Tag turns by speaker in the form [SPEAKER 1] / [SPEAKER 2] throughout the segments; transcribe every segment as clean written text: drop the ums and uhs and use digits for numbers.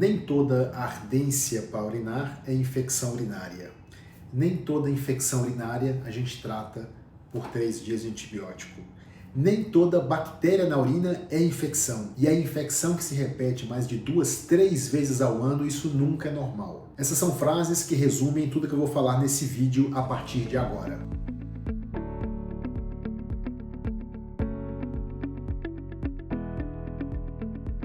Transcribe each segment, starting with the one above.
[SPEAKER 1] Nem toda ardência para urinar é infecção urinária. Nem toda infecção urinária a gente trata por 3 dias de antibiótico. Nem toda bactéria na urina é infecção. E a infecção que se repete mais de 2, 3 vezes ao ano, isso nunca é normal. Essas são frases que resumem tudo que eu vou falar nesse vídeo a partir de agora.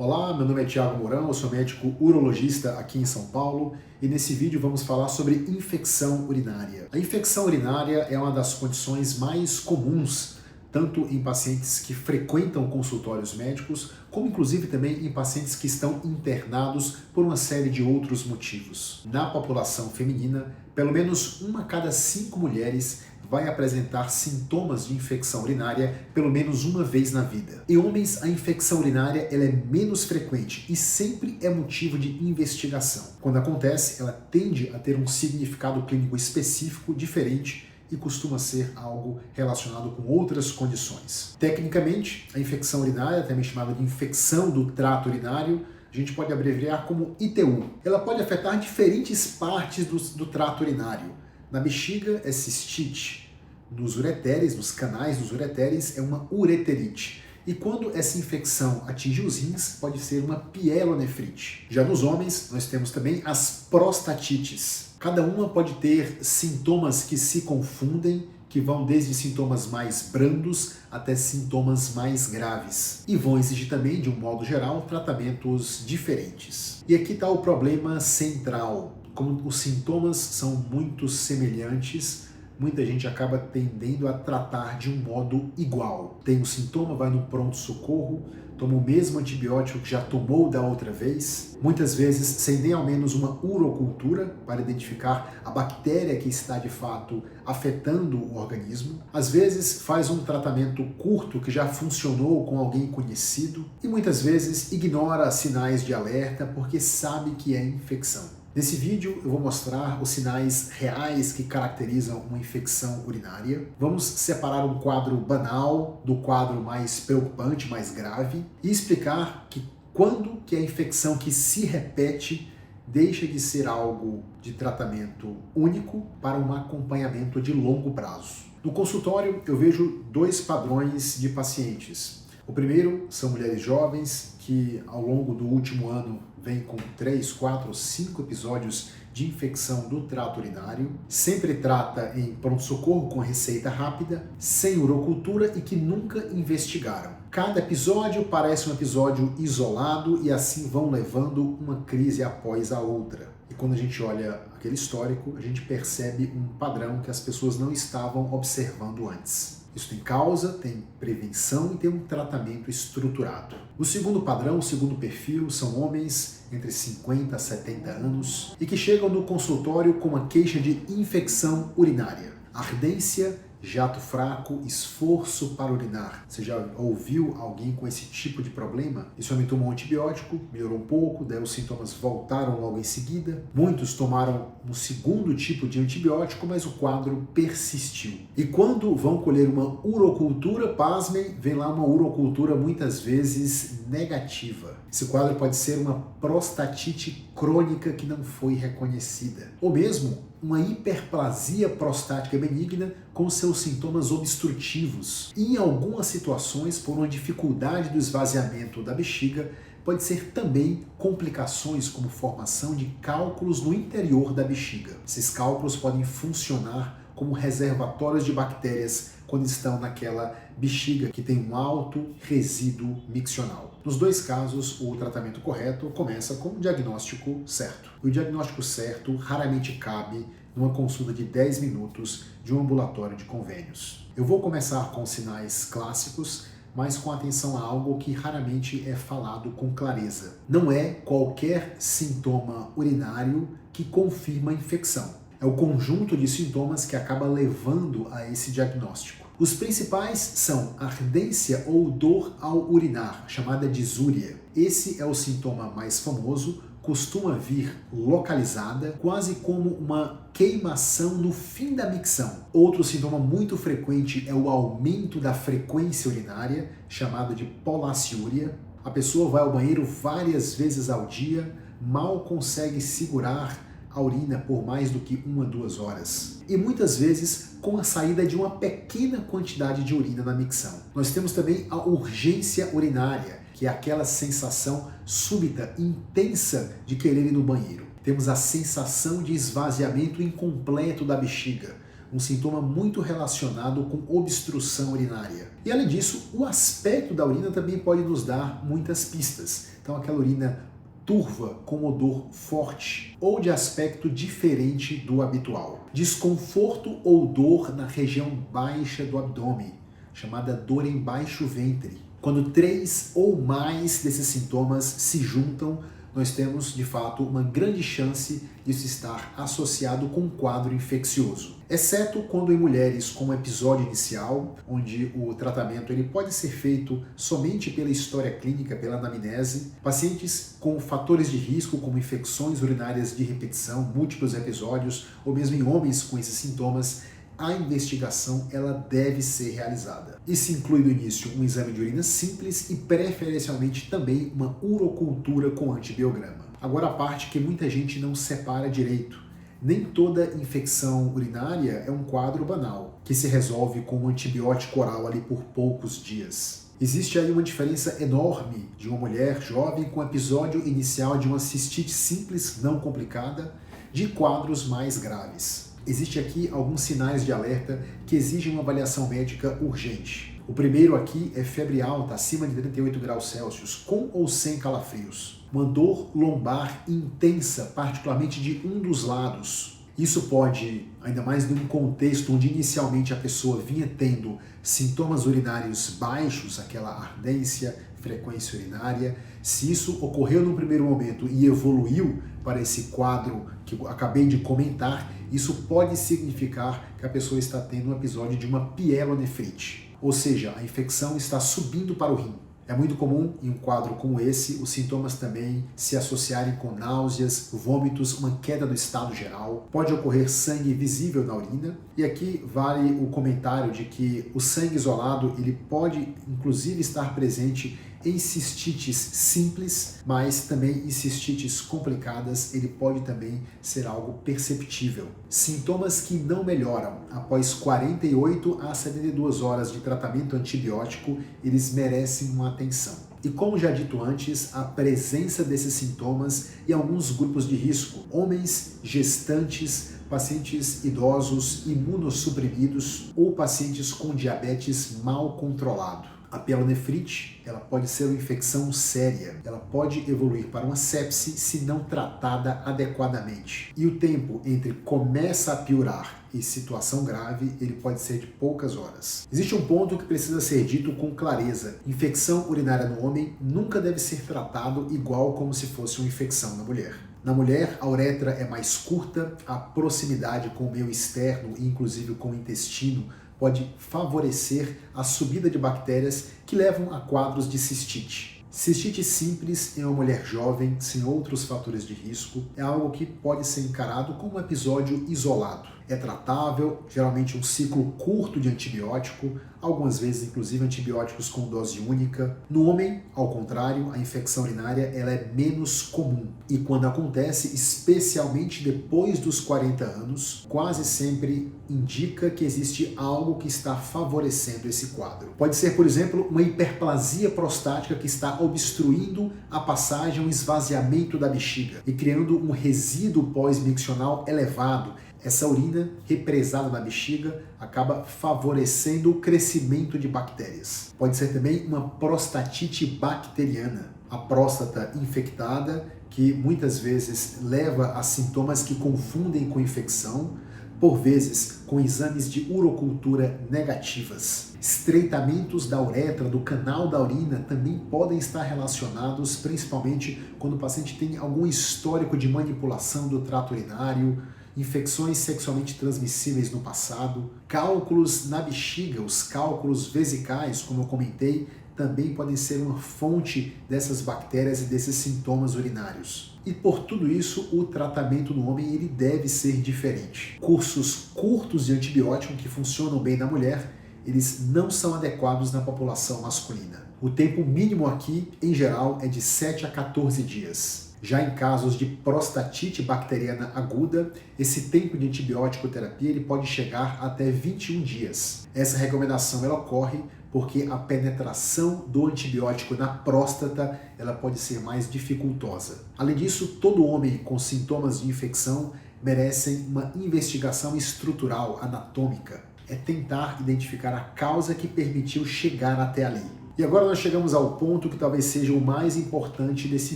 [SPEAKER 1] Olá, meu nome é Thiago Mourão, eu sou médico urologista aqui em São Paulo e nesse vídeo vamos falar sobre infecção urinária. A infecção urinária é uma das condições mais comuns, tanto em pacientes que frequentam consultórios médicos, como inclusive também em pacientes que estão internados por uma série de outros motivos. Na população feminina, pelo menos 1 a cada 5 mulheres vai apresentar sintomas de infecção urinária pelo menos uma vez na vida. Em homens, a infecção urinária ela é menos frequente e sempre é motivo de investigação. Quando acontece, ela tende a ter um significado clínico específico diferente e costuma ser algo relacionado com outras condições. Tecnicamente, a infecção urinária, também chamada de infecção do trato urinário, a gente pode abreviar como ITU. Ela pode afetar diferentes partes do trato urinário. Na bexiga é cistite, nos ureteres, nos canais dos ureteres é uma ureterite. E quando essa infecção atinge os rins, pode ser uma pielonefrite. Já nos homens, nós temos também as prostatites. Cada uma pode ter sintomas que se confundem, que vão desde sintomas mais brandos até sintomas mais graves. E vão exigir também, de um modo geral, tratamentos diferentes. E aqui está o problema central. Como os sintomas são muito semelhantes, muita gente acaba tendendo a tratar de um modo igual. Tem um sintoma, vai no pronto-socorro, toma o mesmo antibiótico que já tomou da outra vez, muitas vezes sem nem ao menos uma urocultura para identificar a bactéria que está de fato afetando o organismo. Às vezes faz um tratamento curto que já funcionou com alguém conhecido e muitas vezes ignora sinais de alerta porque sabe que é infecção. Nesse vídeo eu vou mostrar os sinais reais que caracterizam uma infecção urinária. Vamos separar um quadro banal do quadro mais preocupante, mais grave, e explicar que quando que a infecção que se repete deixa de ser algo de tratamento único para um acompanhamento de longo prazo. No consultório eu vejo 2 padrões de pacientes. O primeiro são mulheres jovens que ao longo do último ano vêm com 3, 4, 5 episódios de infecção do trato urinário, sempre trata em pronto-socorro com receita rápida, sem urocultura e que nunca investigaram. Cada episódio parece um episódio isolado e assim vão levando uma crise após a outra. E quando a gente olha aquele histórico, a gente percebe um padrão que as pessoas não estavam observando antes. Isso tem causa, tem prevenção e tem um tratamento estruturado. O segundo padrão, o segundo perfil, são homens entre 50 a 70 anos e que chegam no consultório com uma queixa de infecção urinária, ardência, jato fraco, esforço para urinar. Você já ouviu alguém com esse tipo de problema? Esse homem tomou um antibiótico, melhorou um pouco, daí os sintomas voltaram logo em seguida. Muitos tomaram um segundo tipo de antibiótico, mas o quadro persistiu. E quando vão colher uma urocultura, pasmem, vem lá uma urocultura muitas vezes negativa. Esse quadro pode ser uma prostatite crônica que não foi reconhecida, ou mesmo uma hiperplasia prostática benigna com seus sintomas obstrutivos. E em algumas situações, por uma dificuldade do esvaziamento da bexiga, pode ser também complicações como formação de cálculos no interior da bexiga. Esses cálculos podem funcionar como reservatórios de bactérias quando estão naquela bexiga que tem um alto resíduo miccional. Nos 2 casos, o tratamento correto começa com o diagnóstico certo. O diagnóstico certo raramente cabe numa consulta de 10 minutos de um ambulatório de convênios. Eu vou começar com sinais clássicos, mas com atenção a algo que raramente é falado com clareza. Não é qualquer sintoma urinário que confirma a infecção. É o conjunto de sintomas que acaba levando a esse diagnóstico. Os principais são ardência ou dor ao urinar, chamada disúria. Esse é o sintoma mais famoso, costuma vir localizada, quase como uma queimação no fim da micção. Outro sintoma muito frequente é o aumento da frequência urinária, chamado de polaciúria. A pessoa vai ao banheiro várias vezes ao dia, mal consegue segurar a urina por mais do que 1 a 2 horas. E muitas vezes com a saída de uma pequena quantidade de urina na micção. Nós temos também a urgência urinária, que é aquela sensação súbita, intensa de querer ir no banheiro. Temos a sensação de esvaziamento incompleto da bexiga, um sintoma muito relacionado com obstrução urinária. E além disso, o aspecto da urina também pode nos dar muitas pistas. Então aquela urina turva, com odor forte ou de aspecto diferente do habitual. Desconforto ou dor na região baixa do abdômen, chamada dor em baixo ventre. Quando 3 ou mais desses sintomas se juntam, nós temos, de fato, uma grande chance disso estar associado com um quadro infeccioso. Exceto quando em mulheres com um episódio inicial, onde o tratamento ele pode ser feito somente pela história clínica, pela anamnese, pacientes com fatores de risco como infecções urinárias de repetição, múltiplos episódios, ou mesmo em homens com esses sintomas, a investigação ela deve ser realizada. Isso inclui no início um exame de urina simples e preferencialmente também uma urocultura com antibiograma. Agora a parte que muita gente não separa direito. Nem toda infecção urinária é um quadro banal, que se resolve com um antibiótico oral ali por poucos dias. Existe aí uma diferença enorme de uma mulher jovem com episódio inicial de uma cistite simples, não complicada, de quadros mais graves. Existe aqui alguns sinais de alerta que exigem uma avaliação médica urgente. O primeiro aqui é febre alta, acima de 38 graus Celsius, com ou sem calafrios. Uma dor lombar intensa, particularmente de um dos lados. Isso pode, ainda mais num contexto onde inicialmente a pessoa vinha tendo sintomas urinários baixos, aquela ardência, frequência urinária, se isso ocorreu num primeiro momento e evoluiu para esse quadro que eu acabei de comentar, isso pode significar que a pessoa está tendo um episódio de uma pielonefrite, ou seja, a infecção está subindo para o rim. É muito comum em um quadro como esse os sintomas também se associarem com náuseas, vômitos, uma queda do estado geral. Pode ocorrer sangue visível na urina. E aqui vale o comentário de que o sangue isolado ele pode inclusive estar presente em cistites simples, mas também em cistites complicadas ele pode também ser algo perceptível. Sintomas que não melhoram após 48 a 72 horas de tratamento antibiótico, eles merecem uma atenção. E como já dito antes, a presença desses sintomas em alguns grupos de risco, homens, gestantes, pacientes idosos, imunossuprimidos ou pacientes com diabetes mal controlado. A pielonefrite, ela pode ser uma infecção séria, ela pode evoluir para uma sepse se não tratada adequadamente. E o tempo entre começa a piorar e situação grave, ele pode ser de poucas horas. Existe um ponto que precisa ser dito com clareza. Infecção urinária no homem nunca deve ser tratado igual como se fosse uma infecção na mulher. Na mulher, a uretra é mais curta, a proximidade com o meio externo e inclusive com o intestino pode favorecer a subida de bactérias que levam a quadros de cistite. Cistite simples em uma mulher jovem, sem outros fatores de risco, é algo que pode ser encarado como um episódio isolado. É tratável, geralmente um ciclo curto de antibiótico, algumas vezes inclusive antibióticos com dose única. No homem, ao contrário, a infecção urinária ela é menos comum. E quando acontece, especialmente depois dos 40 anos, quase sempre indica que existe algo que está favorecendo esse quadro. Pode ser, por exemplo, uma hiperplasia prostática que está obstruindo a passagem, um esvaziamento da bexiga e criando um resíduo pós-miccional elevado. Essa urina represada na bexiga acaba favorecendo o crescimento de bactérias. Pode ser também uma prostatite bacteriana, a próstata infectada, que muitas vezes leva a sintomas que confundem com infecção, por vezes com exames de urocultura negativas. Estreitamentos da uretra, do canal da urina, também podem estar relacionados, principalmente quando o paciente tem algum histórico de manipulação do trato urinário, infecções sexualmente transmissíveis no passado, cálculos na bexiga, os cálculos vesicais, como eu comentei, também podem ser uma fonte dessas bactérias e desses sintomas urinários. E por tudo isso, o tratamento no homem ele deve ser diferente. Cursos curtos de antibiótico que funcionam bem na mulher, eles não são adequados na população masculina. O tempo mínimo aqui, em geral, é de 7 a 14 dias. Já em casos de prostatite bacteriana aguda, esse tempo de antibiótico terapia ele pode chegar até 21 dias. Essa recomendação ela ocorre porque a penetração do antibiótico na próstata ela pode ser mais dificultosa. Além disso, todo homem com sintomas de infecção merecem uma investigação estrutural, anatômica. É tentar identificar a causa que permitiu chegar até ali. E agora nós chegamos ao ponto que talvez seja o mais importante desse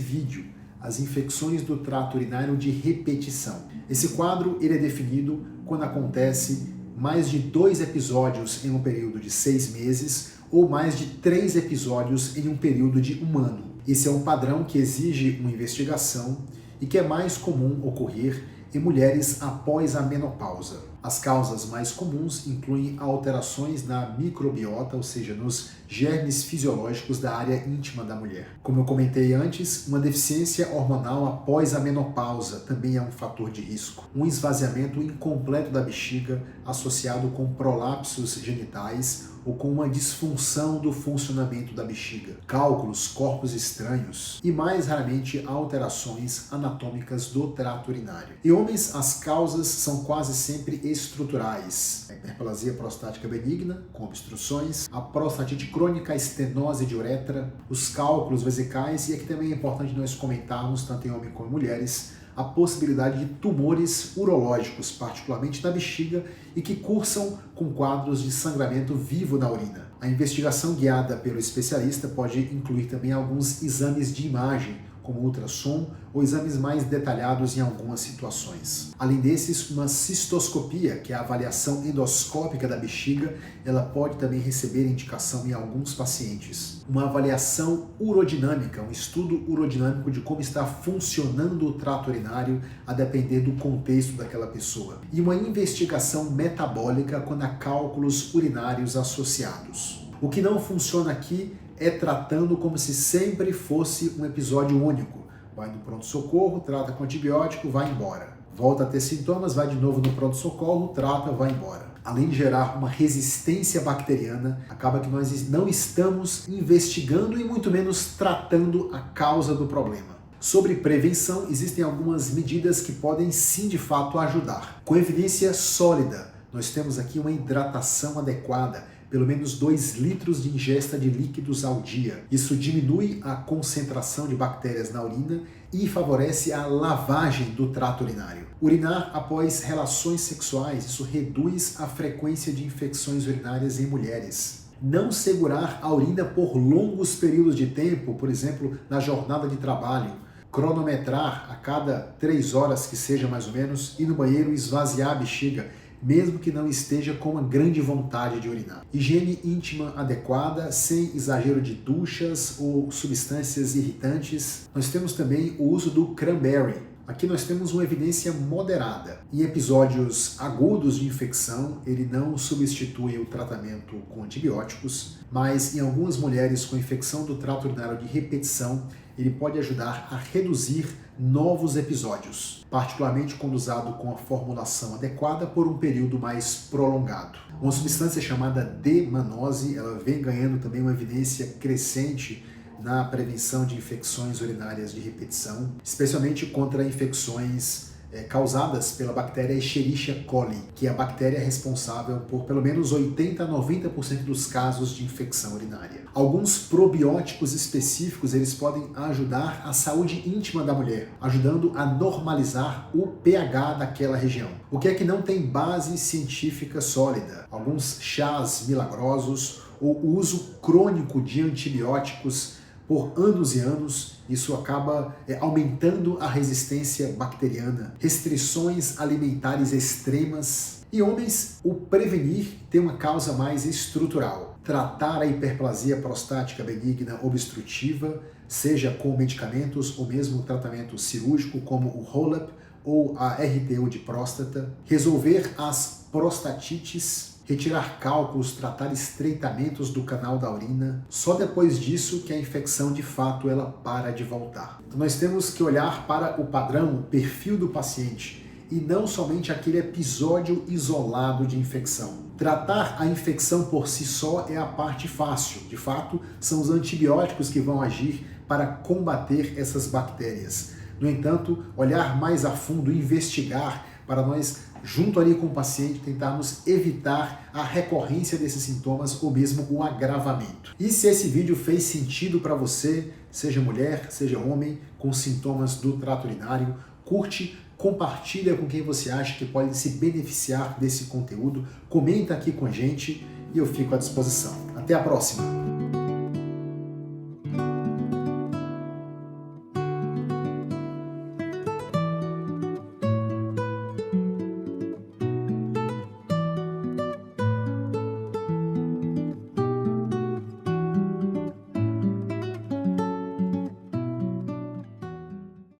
[SPEAKER 1] vídeo: as infecções do trato urinário de repetição. Esse quadro ele é definido quando acontece mais de 2 episódios em um período de 6 meses ou mais de 3 episódios em um período de 1 ano. Esse é um padrão que exige uma investigação e que é mais comum ocorrer em mulheres após a menopausa. As causas mais comuns incluem alterações na microbiota, ou seja, nos germes fisiológicos da área íntima da mulher. Como eu comentei antes, uma deficiência hormonal após a menopausa também é um fator de risco. Um esvaziamento incompleto da bexiga associado com prolapsos genitais ou com uma disfunção do funcionamento da bexiga, cálculos, corpos estranhos e, mais raramente, alterações anatômicas do trato urinário. Em homens, as causas são quase sempre estruturais: a hiperplasia prostática benigna, com obstruções, a prostatite crônica, a estenose de uretra, os cálculos vesicais, e aqui também é importante nós comentarmos, tanto em homens como em mulheres, a possibilidade de tumores urológicos, particularmente na bexiga, e que cursam com quadros de sangramento vivo na urina. A investigação guiada pelo especialista pode incluir também alguns exames de imagem, como ultrassom ou exames mais detalhados em algumas situações. Além desses, uma cistoscopia, que é a avaliação endoscópica da bexiga, ela pode também receber indicação em alguns pacientes. Uma avaliação urodinâmica, um estudo urodinâmico de como está funcionando o trato urinário, a depender do contexto daquela pessoa. E uma investigação metabólica quando há cálculos urinários associados. O que não funciona aqui é tratando como se sempre fosse um episódio único. Vai no pronto-socorro, trata com antibiótico, vai embora. Volta a ter sintomas, vai de novo no pronto-socorro, trata, vai embora. Além de gerar uma resistência bacteriana, acaba que nós não estamos investigando e muito menos tratando a causa do problema. Sobre prevenção, existem algumas medidas que podem sim de fato ajudar. Com evidência sólida, nós temos aqui uma hidratação adequada, pelo menos 2 litros de ingesta de líquidos ao dia. Isso diminui a concentração de bactérias na urina e favorece a lavagem do trato urinário. Urinar após relações sexuais, isso reduz a frequência de infecções urinárias em mulheres. Não segurar a urina por longos períodos de tempo, por exemplo, na jornada de trabalho. Cronometrar a cada 3 horas, que seja mais ou menos, ir no banheiro e esvaziar a bexiga, mesmo que não esteja com uma grande vontade de urinar. Higiene íntima adequada, sem exagero de duchas ou substâncias irritantes. Nós temos também o uso do cranberry. Aqui nós temos uma evidência moderada. Em episódios agudos de infecção, ele não substitui o tratamento com antibióticos, mas em algumas mulheres com infecção do trato urinário de repetição, ele pode ajudar a reduzir novos episódios, particularmente quando usado com a formulação adequada por um período mais prolongado. Uma substância chamada D-manose, ela vem ganhando também uma evidência crescente na prevenção de infecções urinárias de repetição, especialmente contra infecções causadas pela bactéria Escherichia coli, que é a bactéria responsável por pelo menos 80 a 90% dos casos de infecção urinária. Alguns probióticos específicos, eles podem ajudar a saúde íntima da mulher, ajudando a normalizar o pH daquela região. O que é que não tem base científica sólida? Alguns chás milagrosos ou o uso crônico de antibióticos por anos e anos, isso acaba aumentando a resistência bacteriana, restrições alimentares extremas. E homens, o prevenir tem uma causa mais estrutural. Tratar a hiperplasia prostática benigna obstrutiva, seja com medicamentos ou mesmo tratamento cirúrgico, como o roll-up ou a RTU de próstata. Resolver as prostatites, retirar cálculos, tratar estreitamentos do canal da urina. Só depois disso que a infecção de fato ela para de voltar. Então nós temos que olhar para o padrão, o perfil do paciente e não somente aquele episódio isolado de infecção. Tratar a infecção por si só é a parte fácil. De fato, são os antibióticos que vão agir para combater essas bactérias. No entanto, olhar mais a fundo, investigar, para nós, junto ali com o paciente, tentarmos evitar a recorrência desses sintomas ou mesmo o agravamento. E se esse vídeo fez sentido para você, seja mulher, seja homem, com sintomas do trato urinário, curte, compartilha com quem você acha que pode se beneficiar desse conteúdo, comenta aqui com a gente e eu fico à disposição. Até a próxima!